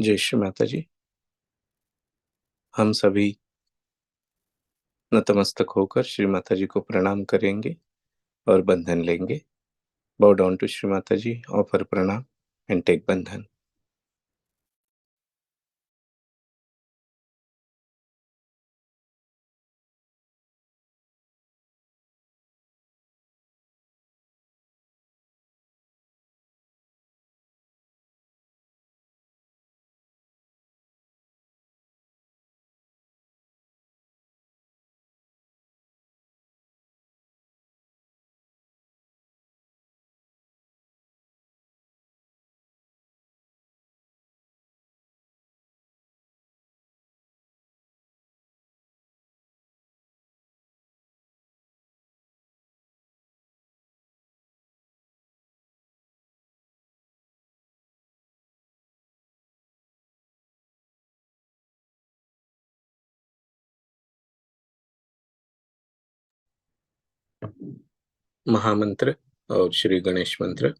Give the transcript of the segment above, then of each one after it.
जय श्री माता जी। हम सभी नतमस्तक होकर श्री माता जी को प्रणाम करेंगे और बंधन लेंगे। Bow down to Shri Mataji, offer pranam and take bandhan. महामंत्र और श्री गणेश मंत्र।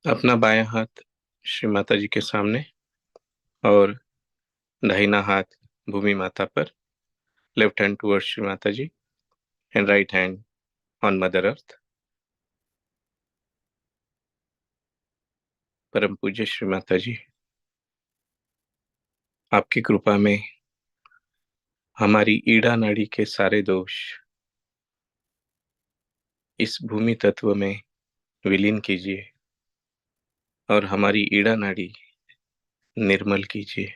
अपना बायां हाथ श्री माता जी के सामने और दाहिना हाथ भूमि माता पर। Left hand towards Shri Mata ji and right hand on mother earth. परम पूज्य श्री माता जी, आपकी कृपा में हमारी ईड़ा नाड़ी के सारे दोष इस भूमि तत्व में विलीन कीजिए और हमारी ईड़ा नाड़ी निर्मल कीजिए।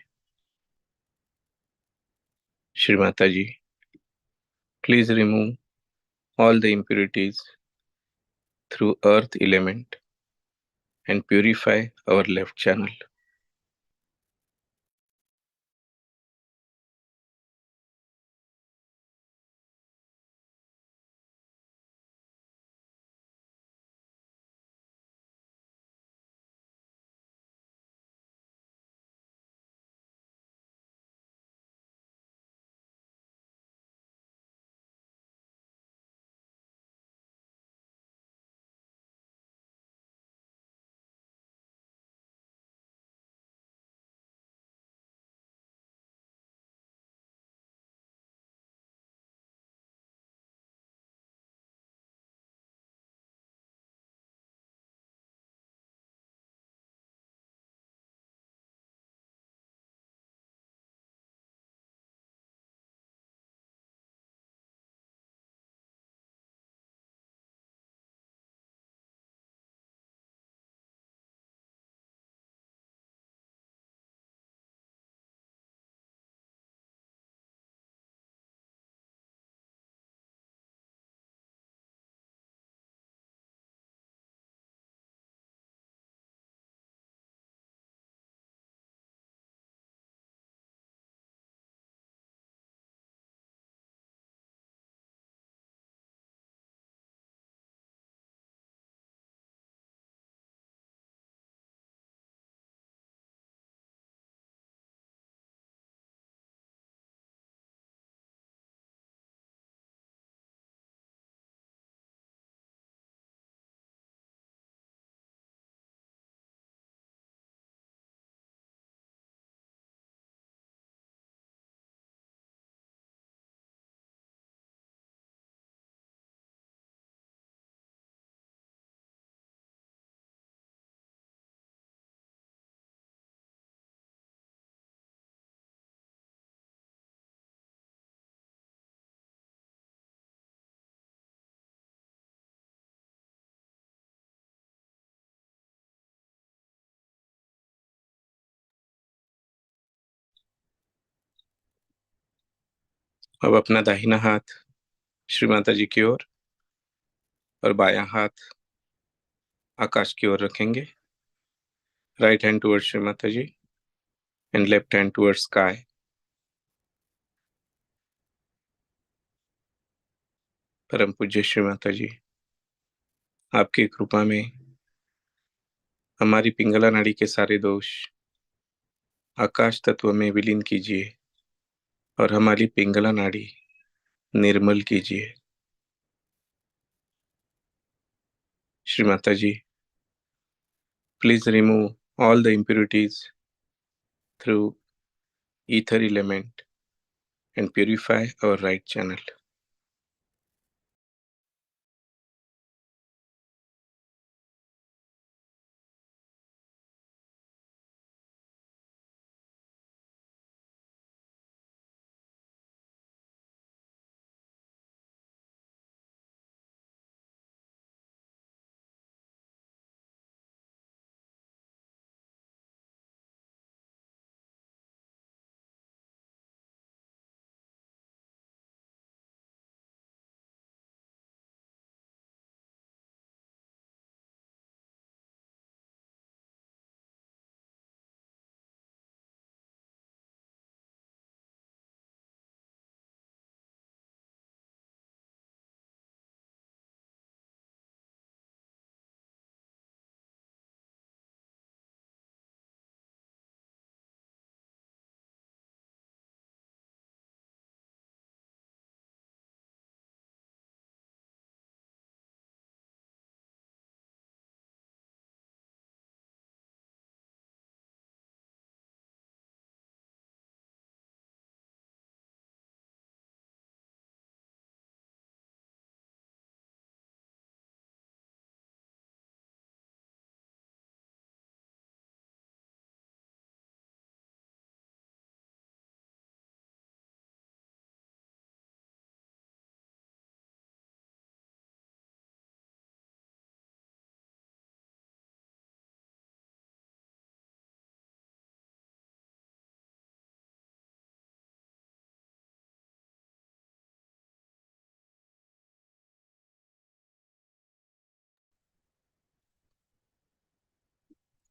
Shri Mata ji, please remove all the impurities through earth element and purify our left channel. अब अपना दाहिना हाथ श्री माता जी की ओर और बायां हाथ आकाश की ओर रखेंगे। Right hand towards Shri Mata ji and left hand towards sky. परम पूज्य श्री माता जी, आपकी कृपा में हमारी पिंगला नाड़ी के सारे दोष आकाश तत्व में विलीन कीजिए और हमारी पिंगला नाड़ी निर्मल कीजिए। Shri Mata ji, please remove all the impurities through ether element and purify our right channel.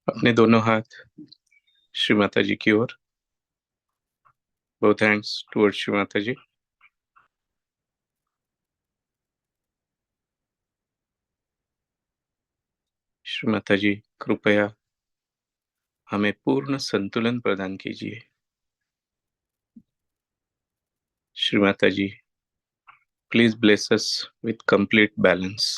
अपने दोनों हाथ श्री माता जी की ओर, both hands towards Shri Mata जी। श्री माता जी कृपया हमें पूर्ण संतुलन प्रदान कीजिए। Shri Mata ji please bless us with complete balance.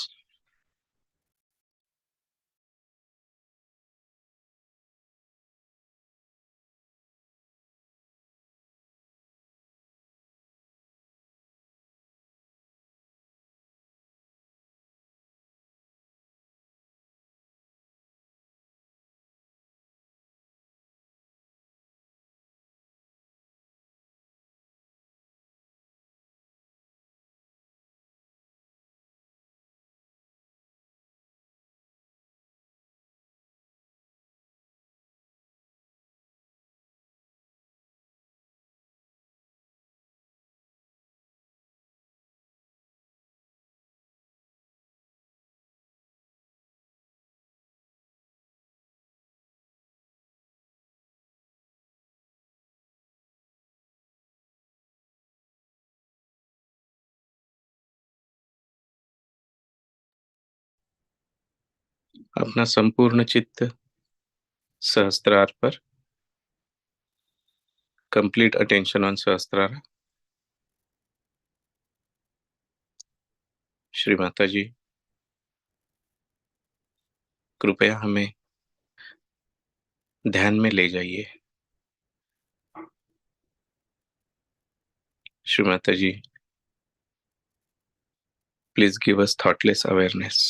अपना संपूर्ण चित्त सहस्त्रार पर, complete attention on Sahasrara. Shri Mata ji कृपया हमें ध्यान में ले जाइए। Shri Mata ji please give us thoughtless awareness.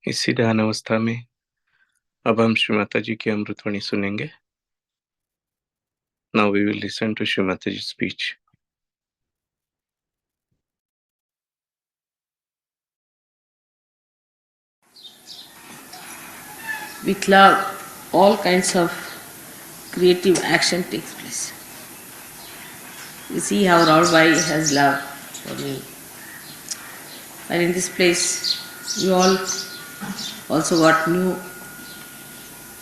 इसी ध्यान अवस्था में अब हम श्री माता जी की अमृतवाणी सुनेंगे। Now we will listen to Shri Mata ji speech. With love, all kinds of creative action takes place. You see how Raulbai has love for me. And in this place, you all also got new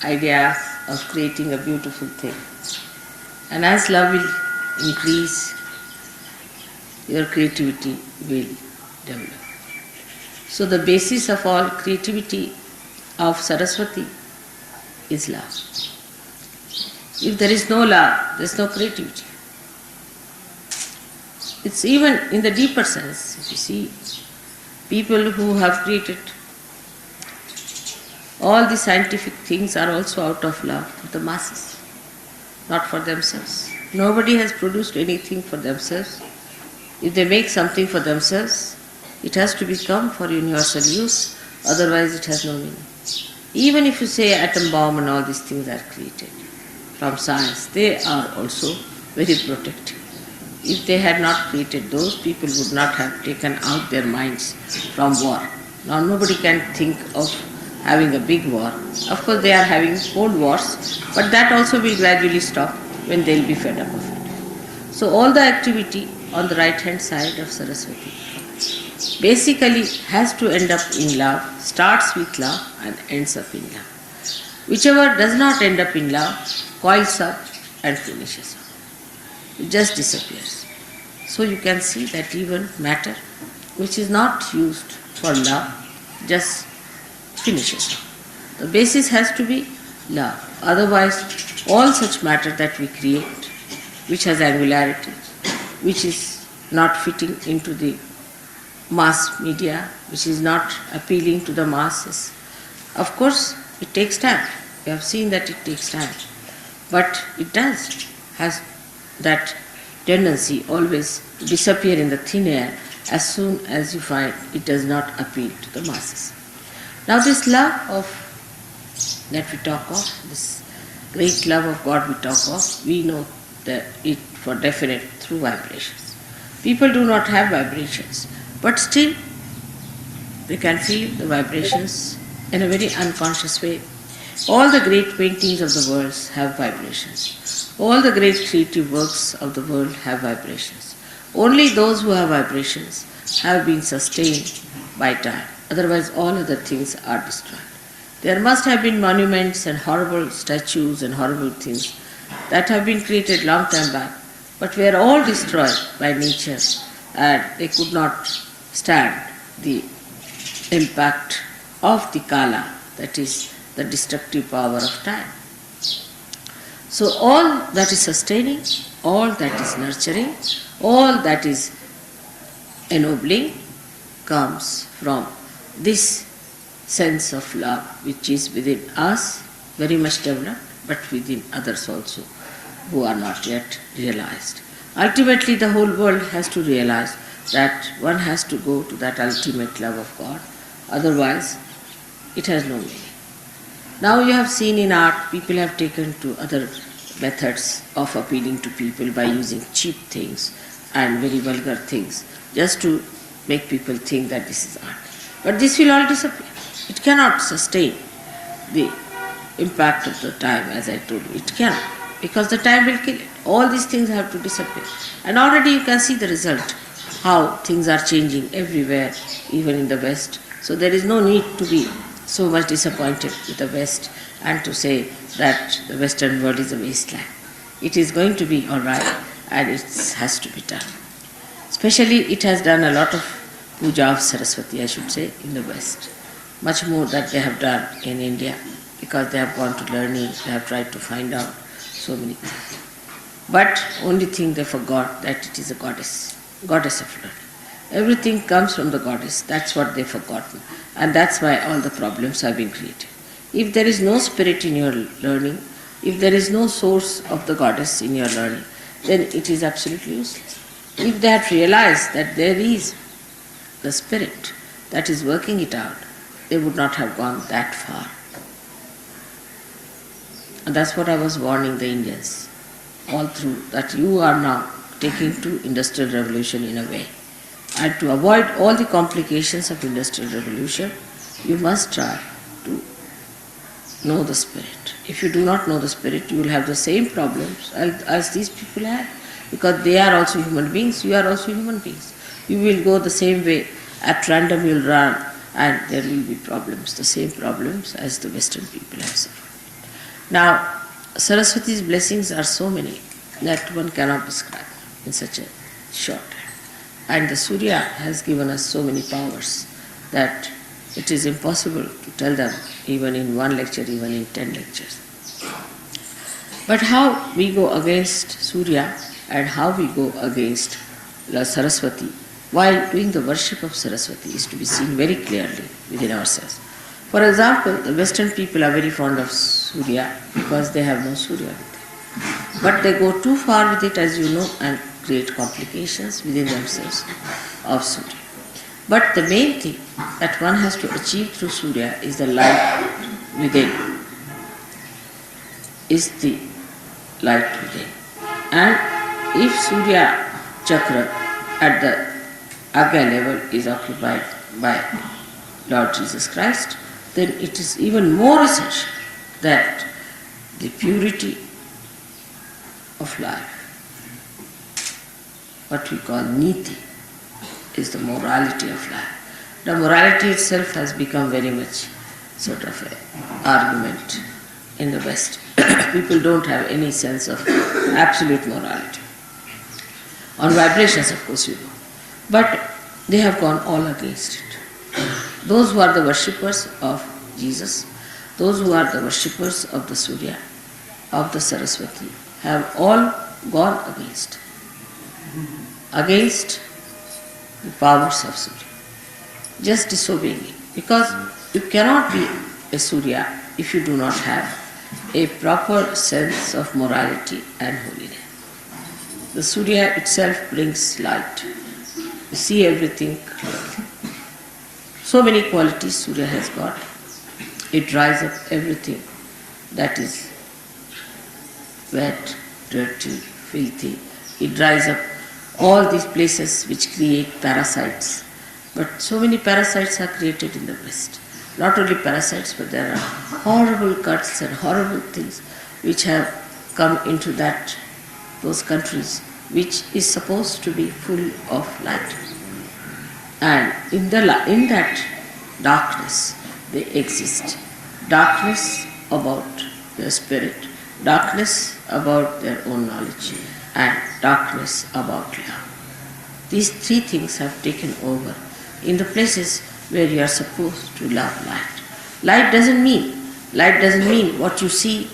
ideas of creating a beautiful thing. And as love will increase, your creativity will develop. So the basis of all creativity of Saraswati is love. If there is no love, there is no creativity. It's even in the deeper sense. If you see, people who have created all the scientific things are also out of love for the masses, not for themselves. Nobody has produced anything for themselves. If they make something for themselves, it has to become for universal use, otherwise it has no meaning. Even if you say atom bomb and all these things are created from science, they are also very protective. If they had not created those, people would not have taken out their minds from war. Now nobody can think of having a big war. Of course they are having cold wars, but that also will gradually stop when they will be fed up of it. So all the activity on the right hand side of Saraswati basically has to end up in love, starts with love and ends up in love. Whichever does not end up in love coils up and finishes up. It just disappears. So you can see that even matter which is not used for love just finishes up. The basis has to be love. Otherwise, all such matter that we create, which has angularity, which is not fitting into the mass media, which is not appealing to the masses, of course, it takes time. We have seen that it takes time. But it has that tendency always to disappear in the thin air as soon as you find it does not appeal to the masses. Now this love that we talk of, this great love of God we talk of, we know that it for definite through vibrations. People do not have vibrations, but still they can feel the vibrations in a very unconscious way. All the great paintings of the world have vibrations. All the great creative works of the world have vibrations. Only those who have vibrations have been sustained by time. Otherwise all other things are destroyed. There must have been monuments and horrible statues and horrible things that have been created long time back, but were all destroyed by nature and they could not stand the impact of the kala, that is the destructive power of time. So all that is sustaining, all that is nurturing, all that is ennobling comes from this sense of love which is within us, very much developed, but within others also who are not yet realized. Ultimately the whole world has to realize that one has to go to that ultimate love of God, otherwise it has no meaning. Now you have seen in art, people have taken to other methods of appealing to people by using cheap things and very vulgar things, just to make people think that this is art. But this will all disappear. It cannot sustain the impact of the time, as I told you. It cannot, because the time will kill it. All these things have to disappear. And already you can see the result, how things are changing everywhere, even in the West. So there is no need to be so much disappointed with the West and to say that the Western world is a wasteland. It is going to be all right and it has to be done. Especially it has done a lot of Puja of Saraswati, I should say, in the West. Much more that they have done in India, because they have gone to learning, they have tried to find out so many things. But only thing they forgot that it is a goddess of learning. Everything comes from the goddess, that's what they've forgotten. And that's why all the problems have been created. If there is no spirit in your learning, if there is no source of the goddess in your learning, then it is absolutely useless. If they had realized that there is the spirit that is working it out, they would not have gone that far. And that's what I was warning the Indians all through, that you are now taking to industrial revolution in a way. And to avoid all the complications of industrial revolution, you must try to know the spirit. If you do not know the spirit, you will have the same problems as these people had, because they are also human beings, you are also human beings. You will go the same way, at random you will run, and there will be problems, the same problems as the Western people have suffered. Now, Saraswati's blessings are so many that one cannot describe in such a short time. And the Surya has given us so many powers. that it is impossible to tell them even in one lecture, even in 10 lectures. But how we go against Surya and how we go against Saraswati while doing the worship of Saraswati is to be seen very clearly within ourselves. For example, the Western people are very fond of Surya because they have no Surya with them. But they go too far with it, as you know, and create complications within themselves of Surya. But the main thing that one has to achieve through Surya is the light within. Is the light within. And if Surya Chakra at the Agya level is occupied by Lord Jesus Christ, then it is even more essential that the purity of life, what we call niti, is the morality of life. The morality itself has become very much sort of an argument in the West. People don't have any sense of absolute morality. On vibrations, of course, you know. But they have gone all against it. Those who are the worshippers of Jesus, those who are the worshippers of the Surya, of the Saraswati, have all gone against the powers of Surya, just disobeying it. Because you cannot be a Surya if you do not have a proper sense of morality and holiness. The Surya itself brings light. You see everything clearly. So many qualities Surya has got. It dries up everything that is wet, dirty, filthy. It dries up all these places which create parasites. But so many parasites are created in the West. Not only parasites, but there are horrible cuts and horrible things which have come into those countries, which is supposed to be full of light. And in that darkness, they exist. Darkness about their spirit, darkness about their own knowledge, and darkness about love. These three things have taken over in the places where you are supposed to love light. Light doesn't mean what you see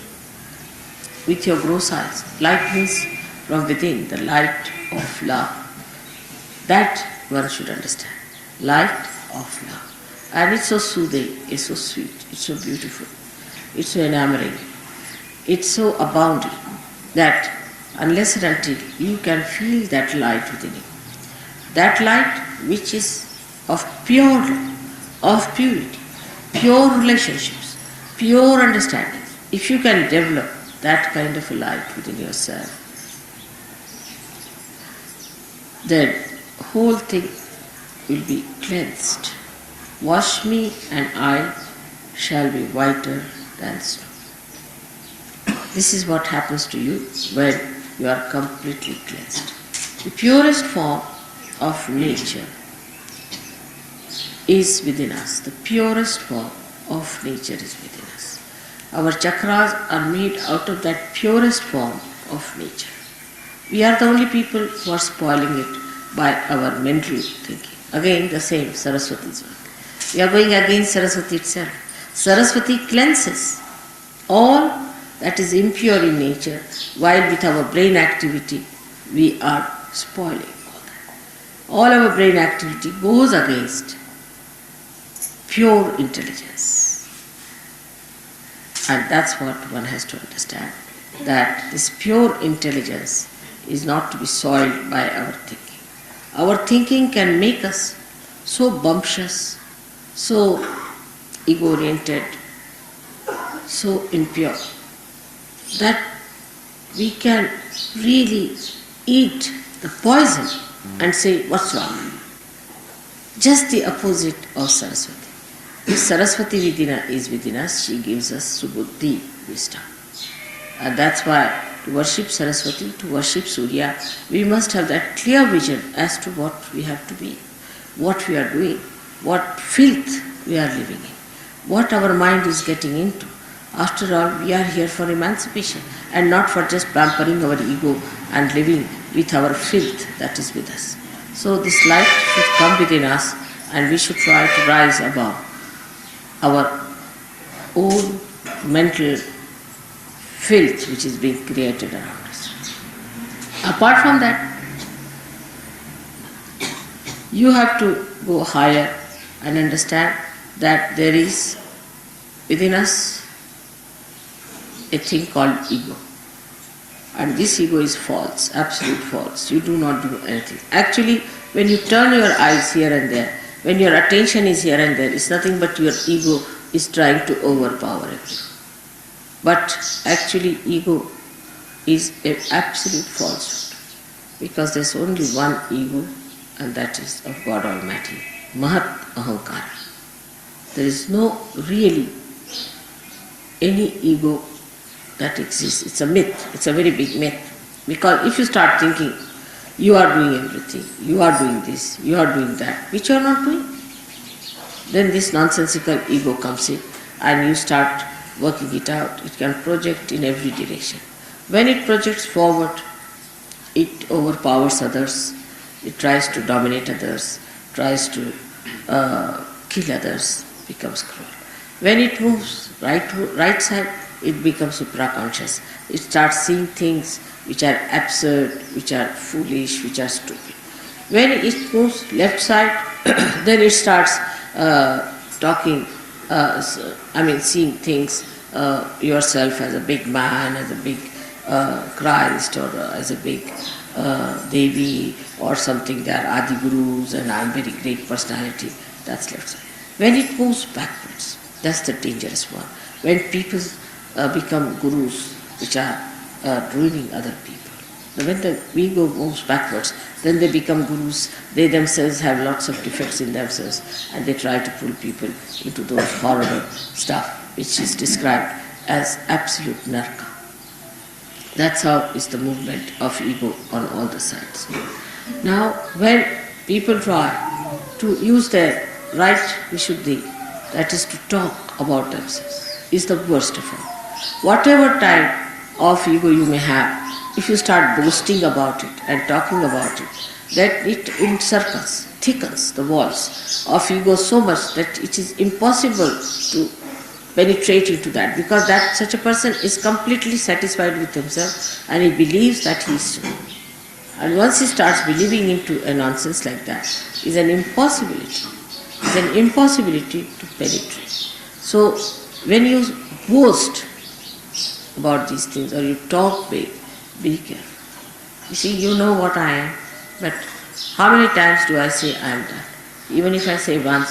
with your gross eyes. Light means from within, the light of love. That one should understand. Light of love. And it's so soothing, it's so sweet, it's so beautiful, it's so enamoring, it's so abounding that unless and until you can feel that light within you, that light which is of pure love, of purity, pure relationships, pure understanding, if you can develop that kind of a light within yourself, then whole thing will be cleansed. Wash me and I shall be whiter than snow. This is what happens to you when you are completely cleansed. The purest form of nature is within us. The purest form of nature is within us. Our chakras are made out of that purest form of nature. We are the only people who are spoiling it by our mental thinking. Again, the same Saraswati's work. We are going against Saraswati itself. Saraswati cleanses all that is impure in nature, while with our brain activity we are spoiling all that. All our brain activity goes against pure intelligence. And that's what one has to understand, that this pure intelligence is not to be soiled by our thinking. Our thinking can make us so bumptious, so ego-oriented, so impure, that we can really eat the poison and say, what's wrong? Just the opposite of Saraswati. If Saraswati is within us, she gives us subuddhi, wisdom. And that's why to worship Saraswati, to worship Surya, we must have that clear vision as to what we have to be, what we are doing, what filth we are living in, what our mind is getting into. After all, we are here for emancipation and not for just pampering our ego and living with our filth that is with us. So this light should come within us and we should try to rise above our own mental filth which is being created around us. Apart from that, you have to go higher and understand that there is within us a thing called ego. And this ego is false, absolute false. You do not do anything. Actually, when you turn your eyes here and there, when your attention is here and there, it's nothing but your ego is trying to overpower everything. But actually, ego is an absolute falsehood, because there's only one ego, and that is of God Almighty, Mahat Ahankara. There is no really any ego that exists. It's a myth, it's a very big myth. Because if you start thinking, you are doing everything, you are doing this, you are doing that, which you are not doing, then this nonsensical ego comes in and you start working it out. It can project in every direction. When it projects forward, it overpowers others, it tries to dominate others, tries to kill others, becomes cruel. When it moves right side, it becomes supraconscious. It starts seeing things which are absurd, which are foolish, which are stupid. When it moves left side, then it starts seeing things, yourself as a big man, as a big Christ, or as a big Devi, or something. There are Adi Gurus and I am very great personality. That's left side. When it moves backwards, that's the dangerous one. When people become gurus, which are ruining other people. When the ego moves backwards, then they become gurus. They themselves have lots of defects in themselves, and they try to pull people into those horrible stuff which is described as absolute narka. That's how is the movement of ego on all the sides. Now, when people try to use their right vishuddhi, that is to talk about themselves, is the worst of all. Whatever type of ego you may have, if you start boasting about it and talking about it, that it encircles, thickens the walls of ego so much that it is impossible to penetrate into that, because that such a person is completely satisfied with himself and he believes that he is true. And once he starts believing into a nonsense like that, is an impossibility. It's an impossibility to penetrate. So when you boast about these things or you talk big, be careful. You see, you know what I am, but how many times do I say I am that? Even if I say once,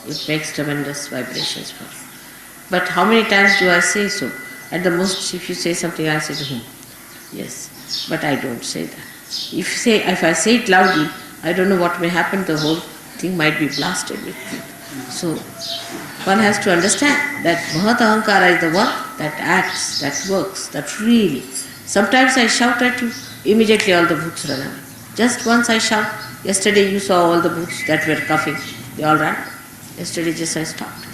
it makes tremendous vibrations for you. But how many times do I say so? At the most, if you say something, I say, yes, but I don't say that. If I say it loudly, I don't know what may happen, the whole thing might be blasted with truth. So, one has to understand that Mahat Ahankara is the one that acts, that works, that really. Sometimes I shout at you, immediately all the bhoots run away. Just once I shout. Yesterday you saw all the bhoots that were coughing, they all ran. Yesterday just I stopped.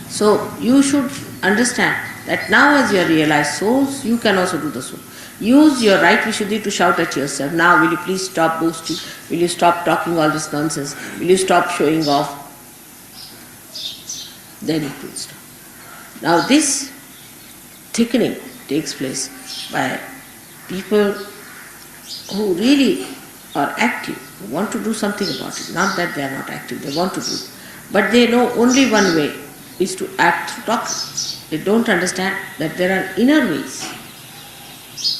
So you should understand that now as you are realized souls, you can also do the soul. Use your right vishuddhi to shout at yourself. Now will you please stop boasting? Will you stop talking all this nonsense? Will you stop showing off? Then it will stop. Now this thickening takes place by people who really are active, who want to do something about it. Not that they are not active, they want to do it. But they know only one way is to act through talking. They don't understand that there are inner ways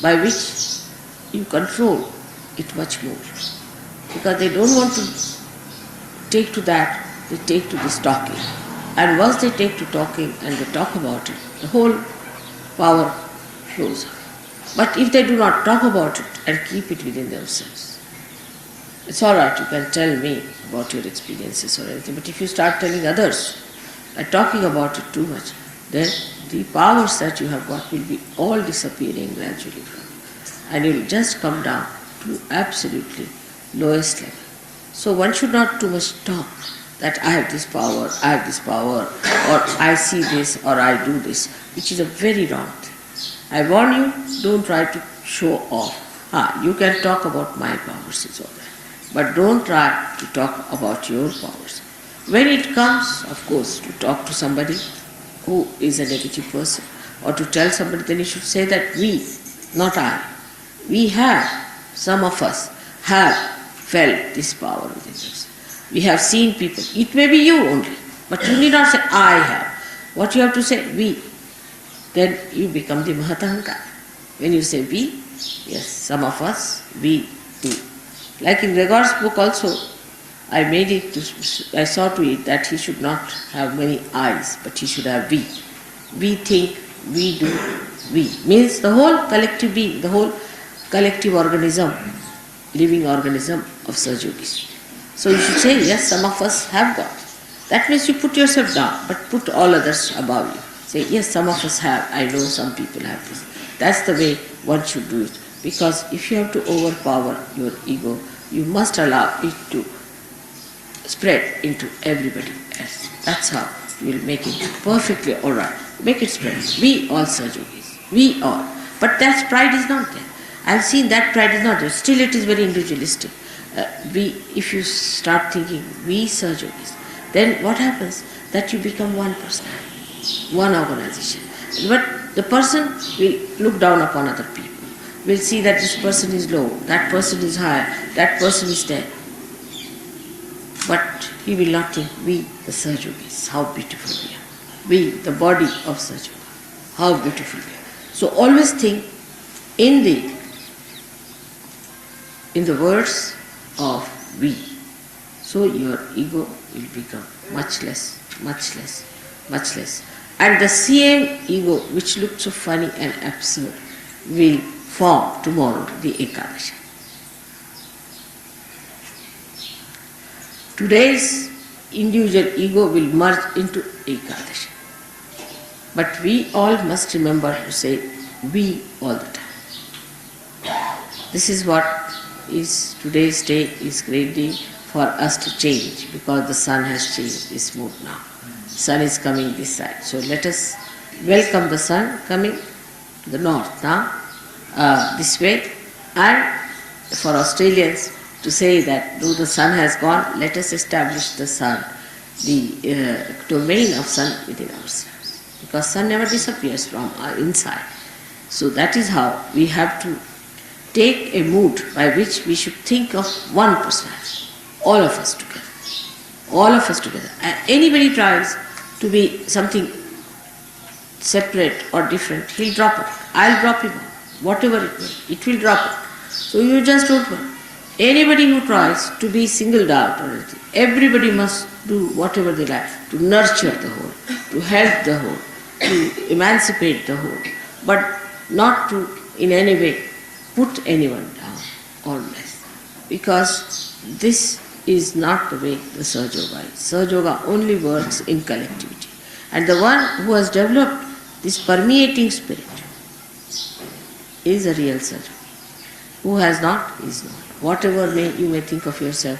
by which you control it much more. Because they don't want to take to that, they take to this talking. And once they take to talking and they talk about it, the whole power flows away. But if they do not talk about it and keep it within themselves, it's all right, you can tell me about your experiences or anything, but if you start telling others and talking about it too much, then the powers that you have got will be all disappearing gradually from you. And you will just come down to absolutely lowest level. So one should not too much talk that I have this power, or I see this, or I do this, which is a very wrong thing. I warn you, don't try to show off. You can talk about my powers, it's all right. But don't try to talk about your powers. When it comes, of course, to talk to somebody who is a negative person, or to tell somebody, then you should say that we, not I, we have, some of us have felt this power within us. We have seen people. It may be you only, but you need not say I have. What you have to say, we. Then you become the Mahatahankar. When you say we, yes, some of us, we do. Like in Gregor's book also, I saw to it that he should not have many eyes, but he should have we. We think, we do, we. Means the whole collective being, the whole collective organism, living organism of Sahaja. So you should say, yes, some of us have got. That means you put yourself down, but put all others above you. Say, yes, some of us have, I know some people have this. That's the way one should do it. Because if you have to overpower your ego, you must allow it to spread into everybody else. That's how you will make it perfectly alright. Make it spread. We all Sahajogis. We all. But that pride is not there. I've seen that pride is not there. Still it is very individualistic. If you start thinking, we Sahajogis, then what happens? That you become one person, one organization. But the person will look down upon other people. Will see that this person is low, that person is high, that person is there. But he will not think, we, the Sahajogis, how beautiful we are. We, the body of Sahaja, how beautiful we are. So always think in the words of we. So your ego will become much less, much less, much less. And the same ego which looked so funny and absurd will form tomorrow, the Ekadashi. Today's individual ego will merge into Ekadashi. But we all must remember to say we all the time. This is what is today's day is great day for us to change, because the sun has changed its mood now. Sun is coming this side. So let us welcome the sun coming to the north now, this way. And for Australians to say that though the sun has gone, let us establish the sun, the domain of sun within ourselves. Because sun never disappears from our inside. So that is how we have to take a mood by which we should think of one personality, all of us together. All of us together. And anybody tries to be something separate or different, he'll drop it. I'll drop him. Whatever it will drop it. So you just don't worry. Anybody who tries to be singled out or anything, everybody must do whatever they like, to nurture the whole, to help the whole, to emancipate the whole, but not to in any way put anyone down or less. Because this is not the way the Sahaja Yoga is. Sahaja Yoga only works in collectivity. And the one who has developed this permeating spirit is a real Sahaja. Who has not is not. Whatever you may think of yourself,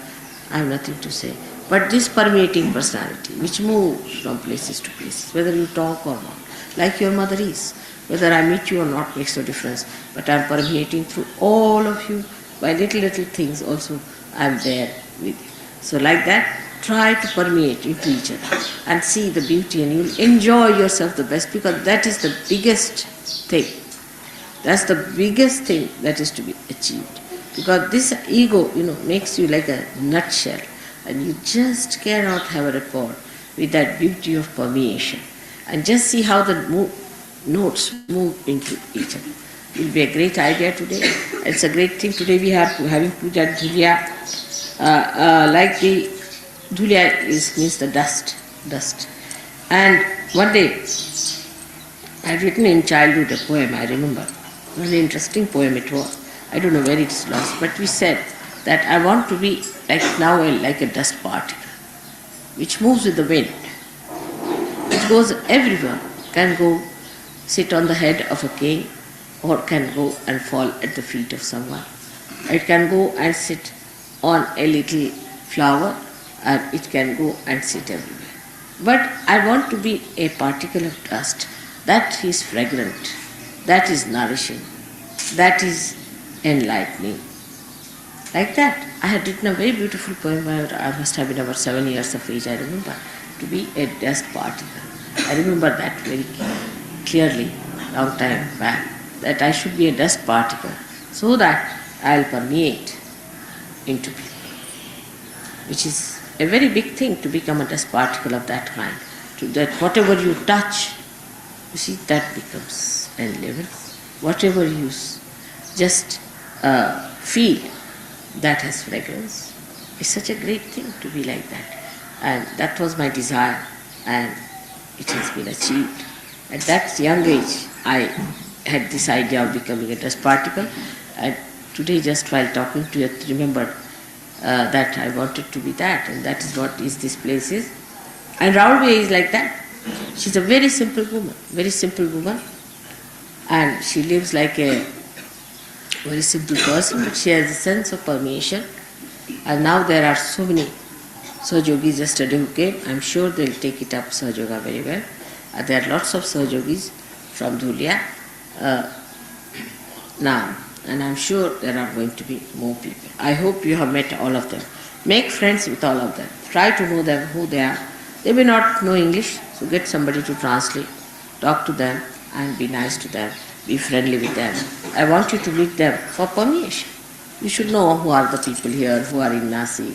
I have nothing to say. But this permeating personality, which moves from places to places, whether you talk or not, like your mother is, whether I meet you or not makes no difference, but I am permeating through all of you. By little things also I am there with you. So like that, try to permeate into each other and see the beauty, and you will enjoy yourself the best, because that is the biggest thing. That's the biggest thing that is to be achieved. Because this ego, makes you like a nutshell, and you just cannot have a rapport with that beauty of permeation. And just see how the notes move into each other. It will be a great idea today. It's a great thing today we are having Puja Dhule. Like the Dhule means the dust. And one day I had written in childhood a poem, I remember. Very interesting poem it was. I don't know where it's lost, but we said that I want to be like a dust particle, which moves with the wind. It goes everywhere, can go sit on the head of a king, or can go and fall at the feet of someone. It can go and sit on a little flower, and it can go and sit everywhere. But I want to be a particle of dust that is fragrant, that is nourishing, that is enlightening. Like that. I had written a very beautiful poem when I must have been about 7 years of age, I remember, to be a dust particle. I remember that very clearly, long time back, that I should be a dust particle so that I'll permeate into people, which is a very big thing to become a dust particle of that kind. To that whatever you touch, you see, that becomes enlivened. Whatever you just feel, that has fragrance. It's such a great thing to be like that. And that was my desire, and it has been achieved. At that young age, I had this idea of becoming a dust particle, and today, just while talking to you, I remembered that I wanted to be that, and that is what this place is. And Raulbay is like that. She's a very simple woman, and she lives like a very simple person, but she has a sense of permeation. And now there are so many Sahajogis yesterday who came. I'm sure they'll take it up, Sahajoga, very well. There are lots of Sahajogis from Dhule now, and I'm sure there are going to be more people. I hope you have met all of them. Make friends with all of them. Try to know them, who they are. They may not know English, so get somebody to translate. Talk to them and be nice to them. Be friendly with them. I want you to meet them for permeation. You should know who are the people here, who are in Nasi,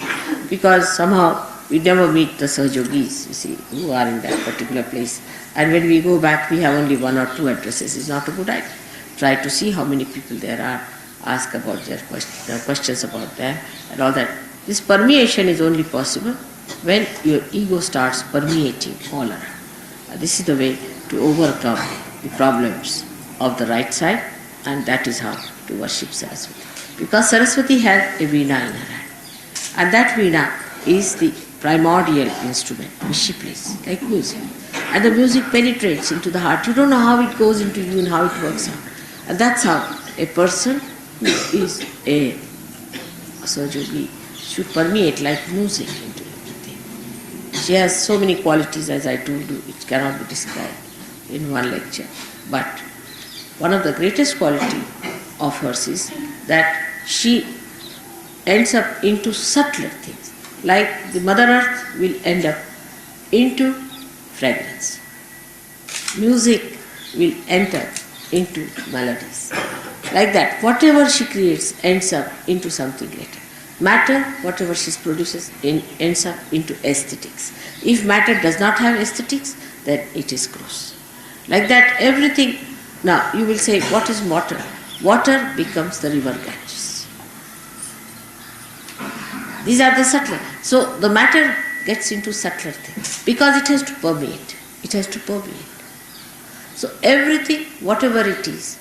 because somehow we never meet the Sahajogis, you see, who are in that particular place. And when we go back, we have only 1 or 2 addresses. It's not a good idea. Try to see how many people there are, ask about their questions about them and all that. This permeation is only possible when your ego starts permeating all around. This is the way to overcome the problems of the right side, and that is how to worship Saraswati. Because Saraswati has a veena in her hand, and that veena is the primordial instrument which she plays, like music. And the music penetrates into the heart. You don't know how it goes into you and how it works out. And that's how a person who is a Sahajogi should permeate like music into everything. She has so many qualities, as I told you, which cannot be described in one lecture. But one of the greatest qualities of hers is that she ends up into subtler things. Like the Mother Earth will end up into fragrance. Music will enter into melodies. Like that, whatever she creates ends up into something later. Matter, whatever she produces, ends up into aesthetics. If matter does not have aesthetics, then it is gross. Like that, everything. Now, you will say, what is water? Water becomes the river Ganges. These are the subtler. So, the matter gets into subtler things because it has to permeate. It has to permeate. So, everything, whatever it is,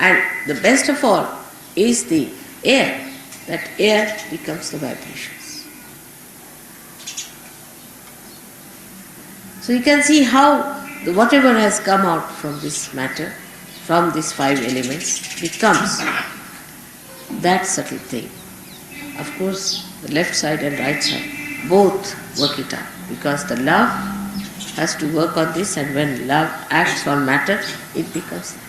and the best of all is the air. That air becomes the vibrations. So you can see how whatever has come out from this matter, from these 5 elements, becomes that subtle thing. Of course, the left side and right side both work it out, because the love has to work on this, and when love acts on matter, it becomes that.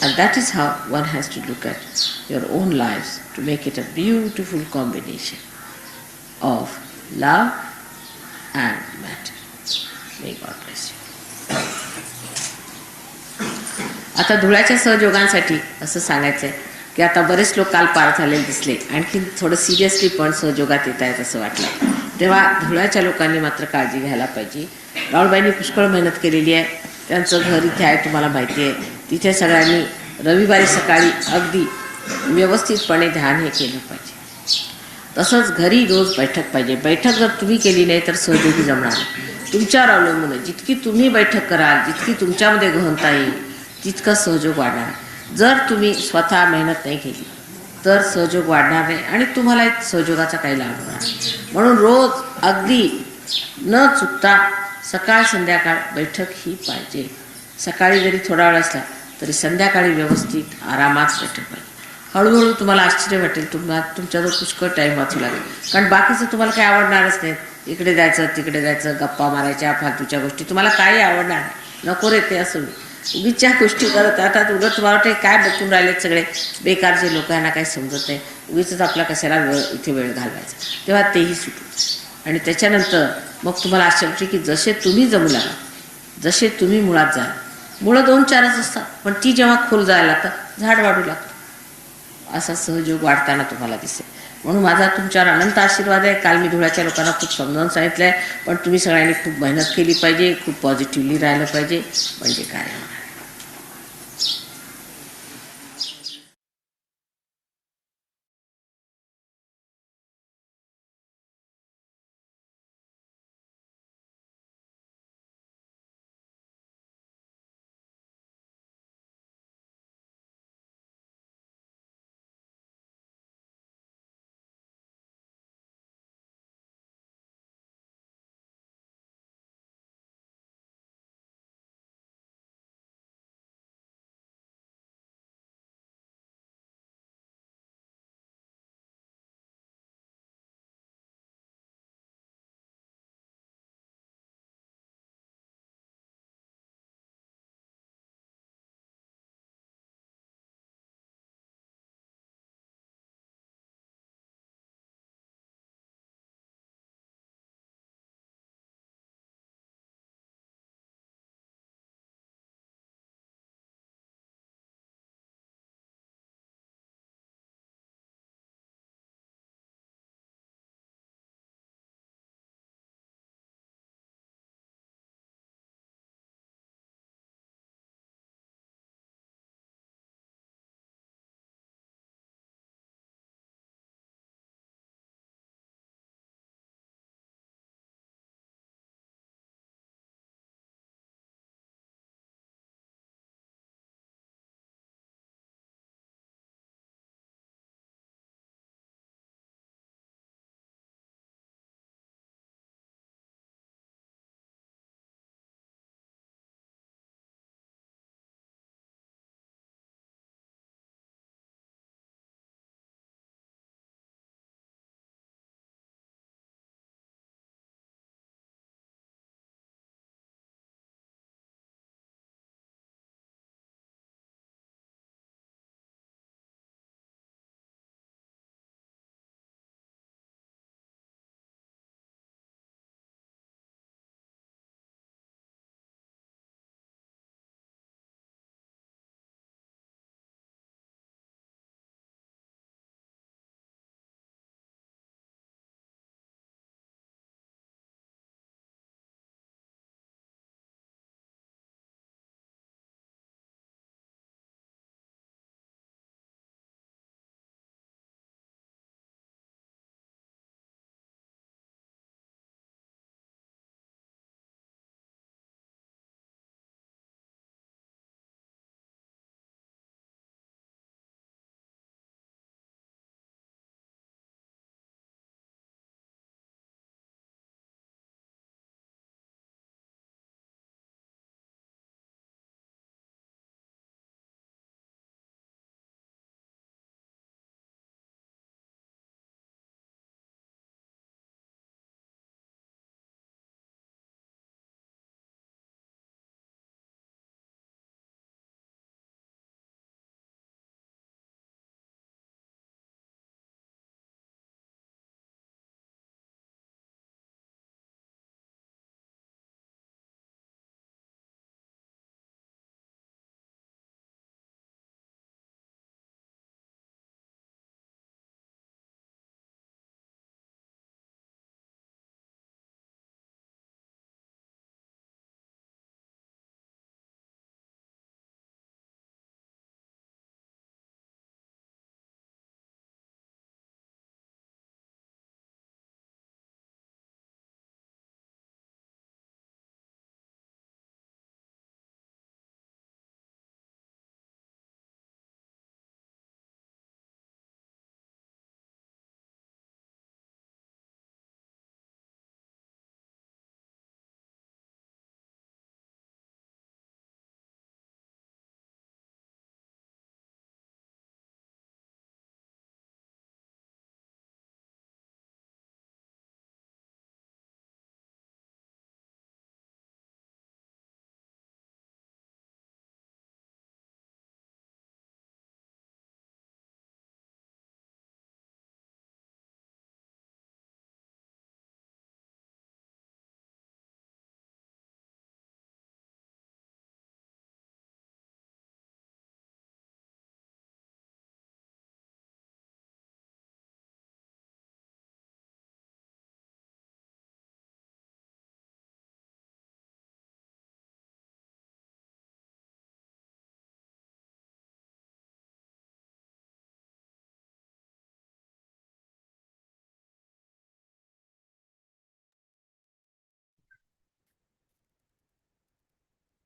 And that is how one has to look at your own lives to make it a beautiful combination of love and matter. May God bless you. आता धुळ्याच्या सहयोगांसाठी असं सांगायचं आहे की आता बरेच लोक काल पार झालेले दिसले, आणखी थोडं सिरियसली पण सहयोगात येत आहेत असं वाटलं. तेव्हा धुळ्याच्या लोकांनी मात्र काळजी घ्यायला पाहिजे. राहुलबाईंनी पुष्कळ मेहनत केलेली आहे. त्यांचं घर इथे आहे, तुम्हाला माहिती आहे. तिथे सगळ्यांनी रविवारी सकाळी अगदी व्यवस्थितपणे ध्यान हे केलं पाहिजे. तसंच घरी रोज बैठक पाहिजे. बैठक जर तुम्ही केली नाही तर सहयोगी जमणार नाही. तुमच्यावर अवलंबून आहे. जितकी तुम्ही बैठक कराल, जितकी तुमच्यामध्ये गहनता येईल, तितकं सहयोग वाढणार. जर तुम्ही स्वतः मेहनत नाही केली तर सहयोग वाढणार नाही आणि तुम्हाला सहयोगाचा काही लाभ होणार नाही. म्हणून रोज अगदी न चुकता सकाळ संध्याकाळ बैठक ही पाहिजे. सकाळी जरी थोडा वेळ असला तरी संध्याकाळी व्यवस्थित आरामात बैठक पाहिजे. हळूहळू तुम्हाला आश्चर्य वाटेल, तुमच्याजवळ पुष्कळ टाईम वाचू लागेल. कारण बाकीचं तुम्हाला काही आवडणारच नाही. इकडे जायचं, तिकडे जायचं, गप्पा मारायच्या, फालतूच्या गोष्टी तुम्हाला काही आवडणार नाही. नको रे ते असं. उगीच्या गोष्टी करत राहतात. उलट तुम्हाला वाटते काय बघून राहिलेत सगळे बेकार जे लोक, यांना काही समजत नाही, उगीच आपला कशाला इथे वेळ घालवायचा. तेव्हा तेही सुटू. आणि त्याच्यानंतर मग तुम्हाला आश्चर्य वाटते की जसे तुम्ही जमू लागला, जसे तुम्ही मुळात जाल. मुळं 2-4च असतात, पण ती जेव्हा खोल जायला लागतात झाड वाढू लागतं. असा सहयोग वाढताना तुम्हाला दिसेल. म्हणून माझा तुमच्यावर अनंत आशीर्वाद आहे. काल मी धुळ्याच्या लोकांना खूप समजावून सांगितलं आहे, पण तुम्ही सगळ्यांनी खूप मेहनत केली पाहिजे, खूप पॉझिटिव्हली राहिलं पाहिजे, म्हणजे काय होणार.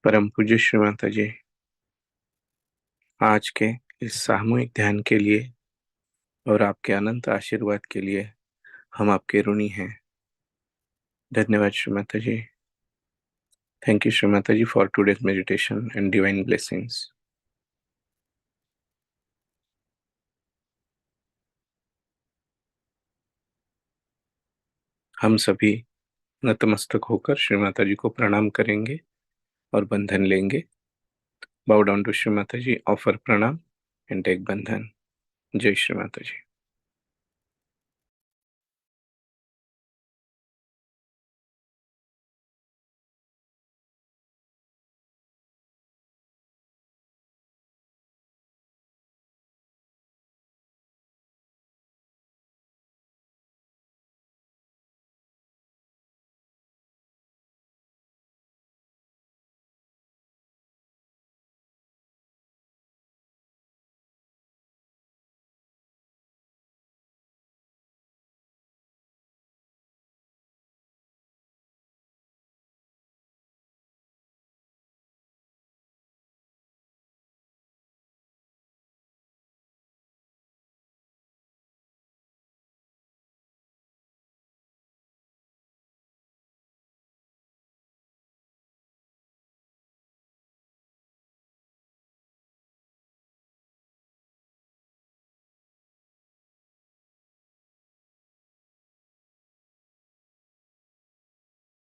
परम पूज्य श्री माता जी, आज के इस सामूहिक ध्यान के लिए और आपके अनंत आशीर्वाद के लिए हम आपके ऋणी हैं। धन्यवाद श्री माता जी। Thank you Shri Mata ji for today's meditation and divine blessings. हम सभी नतमस्तक होकर श्री माता जी को प्रणाम करेंगे और बंधन लेंगे। बाउ down to Shri Mata ji, offer प्रणाम एंड टेक बंधन। जय श्री माता जी।